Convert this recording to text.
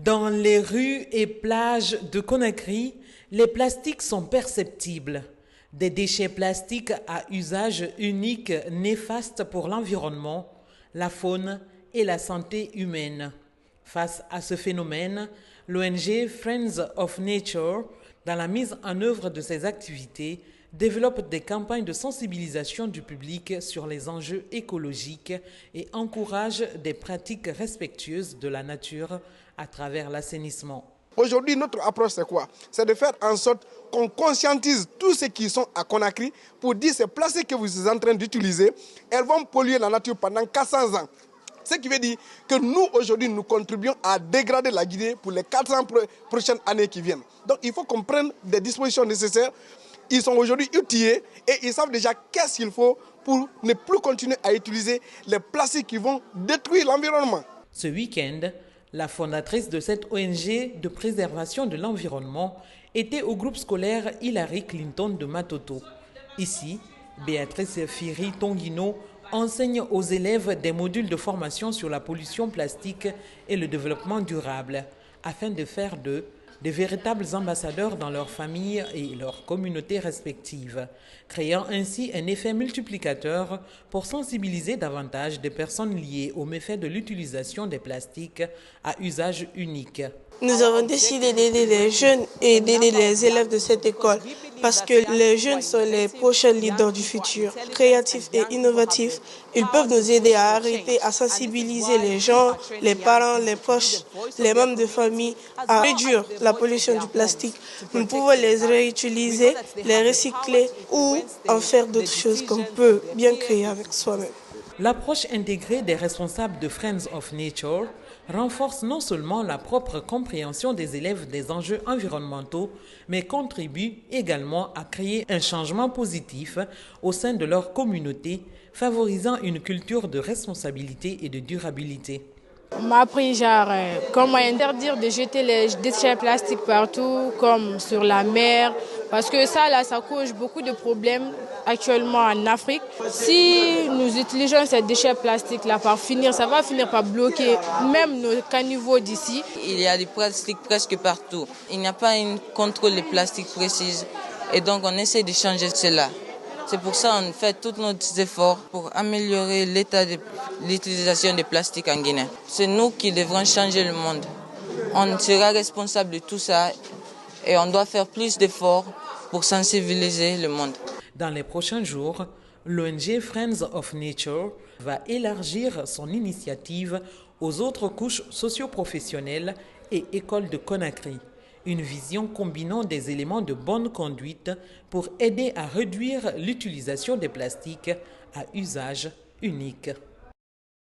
Dans les rues et plages de Conakry, les plastiques sont perceptibles. Des déchets plastiques à usage unique néfastes pour l'environnement, la faune et la santé humaine. Face à ce phénomène, l'ONG Friends of Nature, dans la mise en œuvre de ses activités, développe des campagnes de sensibilisation du public sur les enjeux écologiques et encourage des pratiques respectueuses de la nature à travers l'assainissement. Aujourd'hui, notre approche, c'est quoi? C'est de faire en sorte qu'on conscientise tous ceux qui sont à Conakry pour dire ces plastiques que vous êtes en train d'utiliser, elles vont polluer la nature pendant 400 ans. Ce qui veut dire que nous, aujourd'hui, nous contribuons à dégrader la Guinée pour les 400 prochaines années qui viennent. Donc, il faut qu'on prenne des dispositions nécessaires. Ils sont aujourd'hui outillés et ils savent déjà qu'est-ce qu'il faut pour ne plus continuer à utiliser les plastiques qui vont détruire l'environnement. Ce week-end, la fondatrice de cette ONG de préservation de l'environnement était au groupe scolaire Hillary Clinton de Matoto. Ici, Béatrice Firi Tonguino enseigne aux élèves des modules de formation sur la pollution plastique et le développement durable, afin de faire d'eux de véritables ambassadeurs dans leurs familles et leurs communautés respectives, créant ainsi un effet multiplicateur pour sensibiliser davantage des personnes liées aux méfaits de l'utilisation des plastiques à usage unique. Nous avons décidé d'aider les jeunes et d'aider les élèves de cette école parce que les jeunes sont les prochains leaders du futur. Créatifs et innovatifs, ils peuvent nous aider à arrêter, à sensibiliser les gens, les parents, les proches, les membres de famille à réduire la pollution du plastique. Nous pouvons les réutiliser, les recycler ou en faire d'autres choses qu'on peut bien créer avec soi-même. L'approche intégrée des responsables de Friends of Nature renforce non seulement la propre compréhension des élèves des enjeux environnementaux, mais contribue également à créer un changement positif au sein de leur communauté, favorisant une culture de responsabilité et de durabilité. On m'a appris comment interdire de jeter les déchets plastiques partout, comme sur la mer, parce que ça cause beaucoup de problèmes actuellement en Afrique. Si nous utilisons ces déchets plastiques-là ça va finir par bloquer même nos caniveaux d'ici. Il y a des plastiques presque partout. Il n'y a pas un contrôle des plastiques précis et donc on essaie de changer cela. C'est pour ça qu'on fait tous nos efforts pour améliorer l'état de l'utilisation des plastiques en Guinée. C'est nous qui devrons changer le monde. On sera responsable de tout ça et on doit faire plus d'efforts pour sensibiliser le monde. Dans les prochains jours, l'ONG Friends of Nature va élargir son initiative aux autres couches socio-professionnelles et écoles de Conakry. Une vision combinant des éléments de bonne conduite pour aider à réduire l'utilisation des plastiques à usage unique.